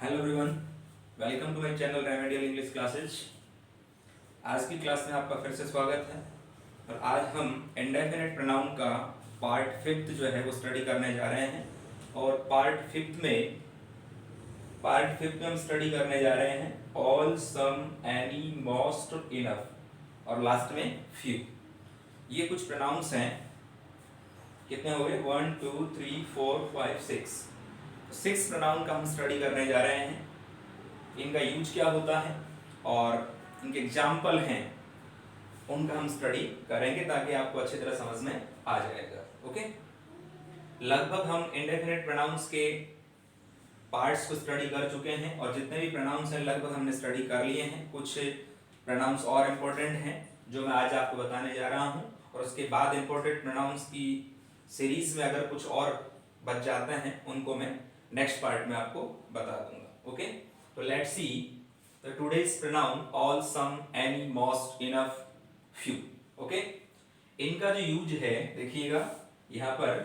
Hello everyone, welcome to my channel remedial English classes. आज की class में आपका फिर से स्वागत है और आज हम इंडेफिनिट प्रोनाउन का पार्ट फिफ्थ जो है वो स्टडी करने जा रहे हैं। और पार्ट फिफ्थ में हम स्टडी करने जा रहे हैं all, some, any, most, enough और लास्ट में फ्यू। ये कुछ प्रोनाउंस हैं। कितने हो गए? 1 2 3 4 5 6 प्रोनाउन का हम स्टडी करने जा रहे हैं। इनका यूज क्या होता है और इनके एग्जाम्पल हैं, उनका हम स्टडी करेंगे ताकि आपको अच्छी तरह समझ में आ जाएगा। ओके, लगभग हम इंडेफिनिट प्रोनाउंस के पार्ट्स को स्टडी कर चुके हैं और जितने भी प्रोनाउंस हैं लगभग हमने स्टडी कर लिए हैं। कुछ प्रोनाउंस और इम्पोर्टेंट हैं जो मैं आज आपको बताने जा रहा हूं, और उसके बाद इम्पोर्टेंट प्रोनाउंस की सीरीज में अगर कुछ और बच जाते हैं उनको मैं नेक्स्ट पार्ट में आपको बता दूंगा। ओके, तो let's see the today's pronoun all, some, any, most, enough, few. Okay, इनका जो यूज है देखिएगा यहाँ पर,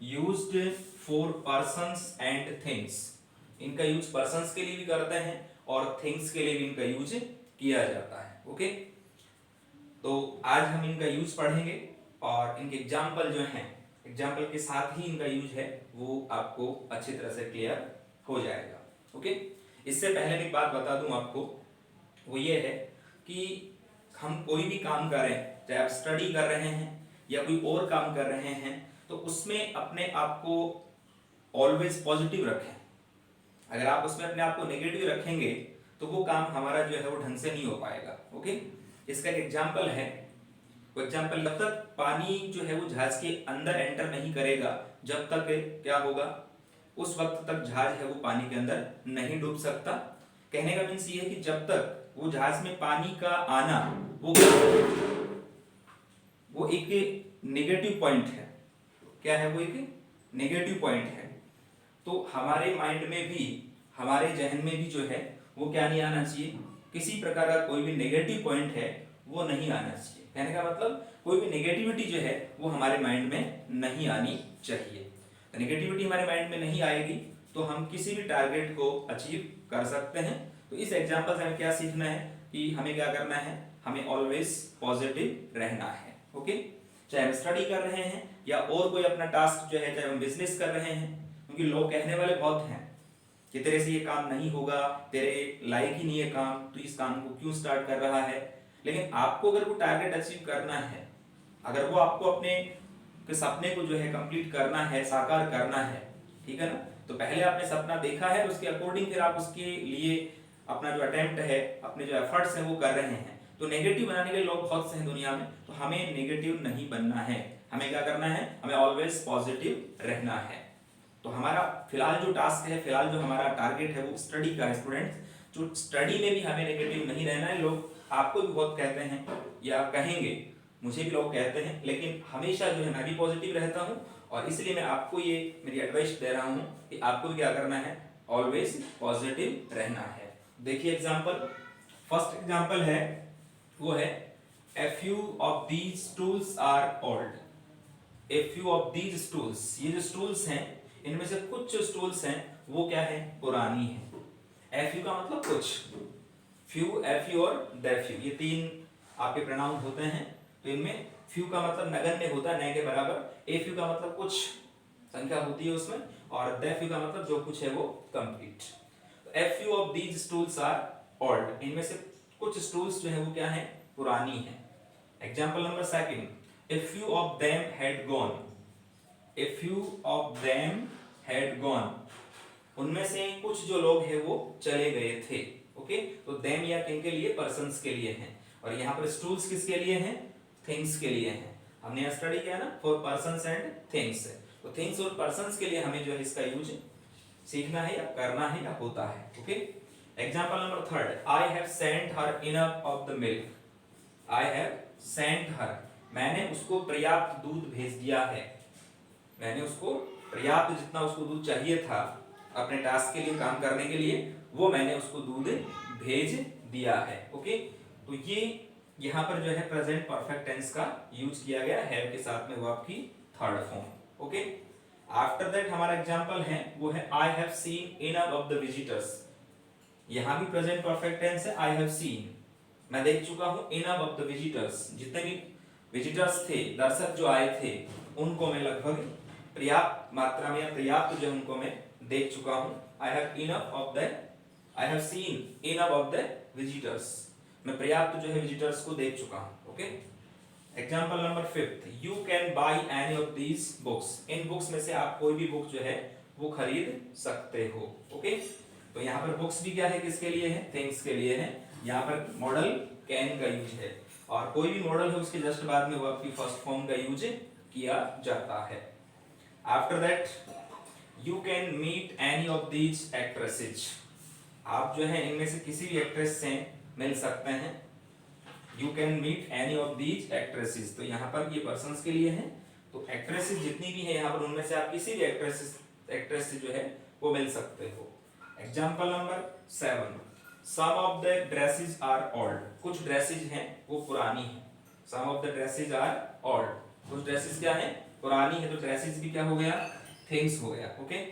used for persons and things. इनका यूज पर्सन्स के लिए भी करते हैं और थिंग्स के लिए भी इनका यूज किया जाता है। ओके, तो आज हम इनका यूज पढ़ेंगे और इनके एग्जाम्पल जो हैं, एग्जाम्पल के साथ ही इनका यूज है वो आपको अच्छी तरह से क्लियर हो जाएगा। ओके, इससे पहले एक बात बता दूं आपको, वो ये है कि हम कोई भी काम करें, चाहे आप स्टडी कर रहे हैं या कोई और काम कर रहे हैं, तो उसमें अपने आप को ऑलवेज पॉजिटिव रखें। अगर आप उसमें अपने आप को नेगेटिव रखेंगे तो वो काम हमारा जो है वो ढंग से नहीं हो पाएगा। ओके, इसका एक एग्जाम्पल है। वो एग्जाम्पल, जब तक पानी जो है वो जहाज के अंदर एंटर नहीं करेगा, जब तक क्या होगा, उस वक्त तक जहाज है वो पानी के अंदर नहीं डूब सकता। कहने का मीन्स ये है कि जब तक वो जहाज में पानी का आना वो एक नेगेटिव पॉइंट है। क्या है वो? एक नेगेटिव पॉइंट है। तो हमारे माइंड में भी, हमारे जहन में भी जो है वो क्या नहीं आना चाहिए, किसी प्रकार का कोई भी नेगेटिव पॉइंट है वो नहीं आना चाहिए। कहने का मतलब कोई भी नेगेटिविटी जो है वो हमारे माइंड में नहीं आनी चाहिए। नेगेटिविटी हमारे माइंड में नहीं आएगी तो हम किसी भी टारगेट को अचीव कर सकते हैं। तो इस एग्जांपल से हमें क्या सीखना है कि हमें क्या करना है, हमें ऑलवेज पॉजिटिव रहना है। ओके, चाहे हम स्टडी कर रहे हैं या और कोई अपना टास्क जो है, चाहे हम बिजनेस कर रहे हैं, क्योंकि लोग कहने वाले बहुत हैं कि तेरे से ये काम नहीं होगा, तेरे लायक ही नहीं है काम, तो इस काम को क्यों स्टार्ट कर रहा है। लेकिन आपको अगर वो टारगेट अचीव करना है, अगर वो आपको अपने के सपने को जो है कंप्लीट करना है, साकार करना है, ठीक है ना, तो पहले आपने सपना देखा है, उसके अकॉर्डिंग फिर आप उसके लिए अपना जो अटेम्प्ट है, अपने जो एफर्ट्स हैं वो कर रहे हैं। तो नेगेटिव बनाने के लोग बहुत से हैं दुनिया में, तो हमें नेगेटिव नहीं बनना है। हमें क्या करना है, हमें ऑलवेज पॉजिटिव रहना है। तो हमारा फिलहाल जो टास्क है, फिलहाल जो हमारा टारगेट है वो स्टडी का है। स्टूडेंट्स, जो स्टडी में भी हमें नेगेटिव नहीं रहना है। लोग आपको भी बहुत कहते हैं या कहेंगे, मुझे भी लोग कहते हैं, लेकिन हमेशा जो है मैं भी पॉजिटिव रहता हूँ और इसलिए मैं आपको ये मेरी एडवाइस दे रहा हूँ कि आपको भी क्या करना है, ऑलवेज पॉजिटिव रहना है। देखिए एग्जाम्पल, फर्स्ट एग्जाम्पल है वो है a few of these stools are old. A few of these stools, ये जो स्टूल्स हैं इनमें से कुछ जो स्टूल्स हैं वो क्या है, पुरानी है। ए फ्यू का मतलब कुछ, फ्यू, ए फ्यू और द फ्यू, ये तीन आपके प्रोनाउन होते हैं। तो इनमें फ्यू का मतलब नगण्य होता है, न के बराबर। ए फ्यू का मतलब कुछ संख्या होती है उसमें, और द फ्यू का मतलब जो कुछ है वो कंप्लीट। तो a few of these stools are old, इनमें से कुछ स्टूल्स जो है वो क्या है, पुरानी है। Example number second, A few of them had gone. A few of them had gone, उनमें से कुछ जो लोग हैं वो चले गए थे। ओके, तो देम या किन के लिए, पर्सन्स के लिए हैं, और यहाँ पर स्टूल्स किसके लिए हैं, थिंग्स के लिए हैं। हमने यहाँ स्टडी किया ना, फॉर पर्सन्स एंड थिंग्स। तो थिंग्स और पर्सन्स के लिए हमें जो है इसका यूज सीखना है या करना है या होता है। Okay, example number third, I have sent her enough of the milk. I have sent her, मैंने उसको पर्याप्त दूध भेज दिया है। मैंने उसको पर्याप्त, जितना उसको दूध चाहिए था अपने टास्क के लिए, काम करने के लिए, वो मैंने उसको दूध भेज दिया है। ओके, तो ये यहाँ पर जो है प्रेजेंट परफेक्ट टेंस का यूज किया गया हैव के साथ में, वो आपकी third form. Okay, after that हमारा एग्जांपल है वो है I have seen enough of the visitors. यहाँ भी प्रेजेंट परफेक्ट टेंस है, आई हैव सीन, मैं देख चुका हूँ। इनफ ऑफ द विजिटर्स, जितने भी विजिटर्स थे, दर्शक जो आए थे, उनको मैं लगभग पर्याप्त मात्रा में या पर्याप्त जो उनको मैं देख चुका हूँ। I have enough of the, I have seen enough of the visitors, मैं पर्याप्त जो है विजिटर्स को देख चुका हूँ। Okay, example number 5, you can buy any of these books, in books में से आप कोई भी बुक जो है वो खरीद सकते हो। ओके, तो यहाँ पर बुक्स भी क्या है, किसके लिए है, थिंग्स के लिए है। यहाँ पर मॉडल कैन का यूज है, और कोई भी मॉडल है उसके जस्ट बाद में वो आपकी फर्स्ट फॉर्म का यूज किया जाता है। After that, you can meet any of these actresses, आप जो है इनमें से किसी भी एक्ट्रेस से मिल सकते हैं। You can meet any of these actresses, तो यहाँ पर ये पर्सन्स के लिए है, तो एक्ट्रेसेस जितनी भी है यहाँ पर उनमें से आप किसी भी एक्ट्रेस से जो है वो मिल सकते हो। Example number 7, some of the dresses are old, कुछ ड्रेसेस हैं वो पुरानी है। Some of the dresses are old, कुछ ड्रेसेस क्या है, पुरानी है, तो ड्रेसेस भी क्या हो गया, थिंग्स हो गया। ओके,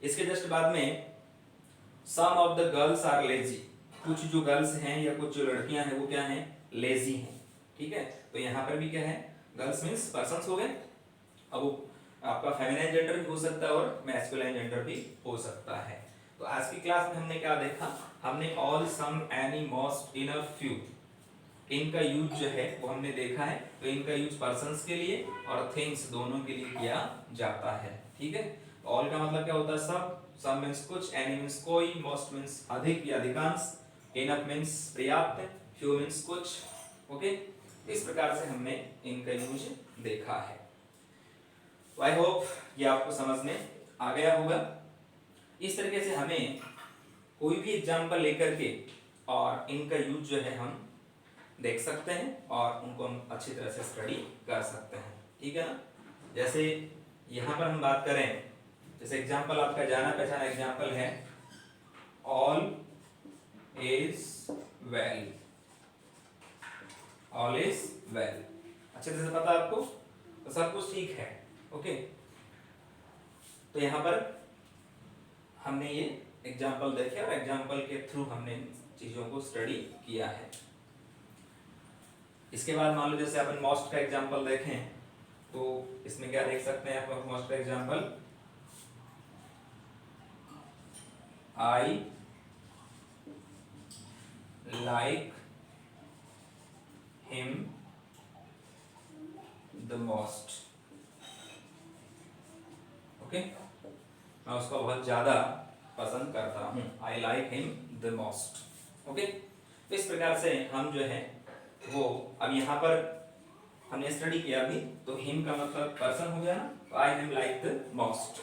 इसके जस्ट बाद में some of the girls are lazy, कुछ जो गर्ल्स हैं या कुछ जो लड़कियां हैं वो क्या हैं, लेजी हैं। ठीक है, तो यहाँ पर भी क्या है, गर्ल्स मीन्स पर्सन्स हो गए। अब वो आपका फेमिनाइन जेंडर भी हो सकता है और मैस्कुलाइन जेंडर भी हो सकता है। तो आज की क्लास में हमने क्या देखा, हमने all, some, any, most, enough, few, इनका यूज जो है वो हमने देखा है। तो इनका यूज पर्सन्स के लिए और थिंग्स दोनों के लिए किया जाता है। ठीक है, ऑल का मतलब क्या होता है, सब, सम मीन्स कुछ, एनी मीन्स कोई, मोस्ट मीन्स अधिक या अधिकांश, इनफ मीन्स पर्याप्त, फ्यू मीन्स कुछ। ओके, इस प्रकार से हमने इनका यूज देखा है। तो आई होप ये आपको समझ में आ गया होगा। इस तरीके से हमें कोई भी एग्जाम्पल लेकर के और इनका यूज जो है हम देख सकते हैं और उनको हम अच्छी तरह से स्टडी कर सकते हैं। ठीक है ना, जैसे यहाँ पर हम बात करें, जैसे एग्जाम्पल आपका जाना पहचाना एग्जाम्पल है, all is well, all is well, अच्छे तरह से पता आपको, तो सब कुछ ठीक है। ओके, तो यहाँ पर हमने ये एग्जाम्पल देखे और एग्जाम्पल के थ्रू हमने चीजों को स्टडी किया है। इसके बाद मान लो जैसे अपन मोस्ट का एग्जाम्पल देखें, तो इसमें क्या देख सकते हैं आप, मोस्ट का example, I like him the most. Okay, मैं उसको बहुत ज्यादा पसंद करता हूं, I like him the most. Okay, तो इस प्रकार से हम जो है वो, अब यहाँ पर हमने स्टडी किया भी, तो हिम का मतलब पर्सन हो गया ना, तो आई हिम लाइक द मोस्ट,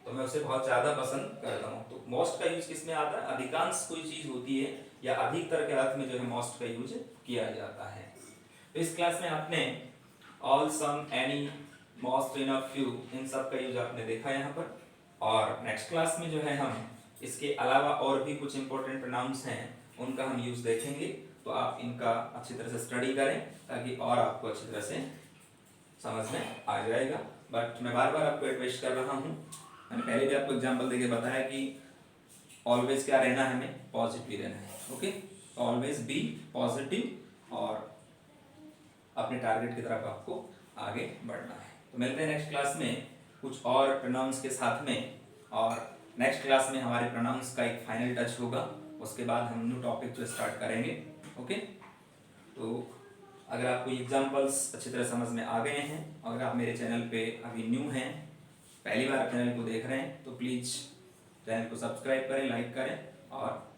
तो मैं उसे बहुत ज्यादा पसंद करता हूँ। तो मोस्ट का यूज किसमें आता है, अधिकांश कोई चीज होती है या अधिकतर के अर्थ में जो है मोस्ट का यूज किया जाता है। तो इस क्लास में आपने all, some, any, most, enough, few, इन सब का यूज आपने देखा यहाँ पर, और नेक्स्ट क्लास में जो है हम इसके अलावा और भी कुछ इंपॉर्टेंट प्रोनाउंस हैं उनका हम यूज देखेंगे। तो आप इनका अच्छी तरह से स्टडी करें ताकि और आपको अच्छी तरह से समझ में आ जाएगा। बट मैं बार बार आपको एडवाइस कर रहा हूँ, मैंने पहले भी आपको एग्जाम्पल देके बताया कि ऑलवेज क्या रहना है, हमें पॉजिटिव रहना है। ओके, ऑलवेज बी पॉजिटिव और अपने टारगेट की तरफ आपको आगे बढ़ना है। तो मिलते हैं नेक्स्ट क्लास में कुछ और प्रोनाउंस के साथ में, और नेक्स्ट क्लास में हमारे प्रोनाउंस का एक फाइनल टच होगा, उसके बाद हम न्यू टॉपिक जो स्टार्ट करेंगे। ओके, तो अगर आपको एग्जाम्पल्स अच्छी तरह समझ में आ गए हैं, अगर आप मेरे चैनल पे अभी न्यू हैं, पहली बार चैनल को देख रहे हैं, तो प्लीज़ चैनल को सब्सक्राइब करें, लाइक करें और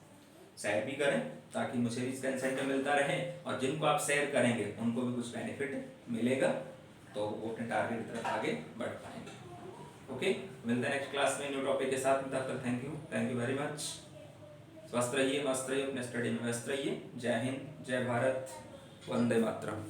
शेयर भी करें, ताकि मुझे भी इसका इंसेंटिव मिलता रहे, और जिनको आप शेयर करेंगे उनको भी कुछ बेनिफिट मिलेगा, तो वो अपने टारगेट की तरफ आगे बढ़ पाएंगे। ओके, मिलते हैं नेक्स्ट क्लास में न्यू टॉपिक के साथ में। तब तक थैंक यू वेरी मच। स्वस्थ रहिए, मस्त रहिए, अपने स्टडी में व्यस्त रहिए। जय हिंद, जय भारत, वंदे मातरम।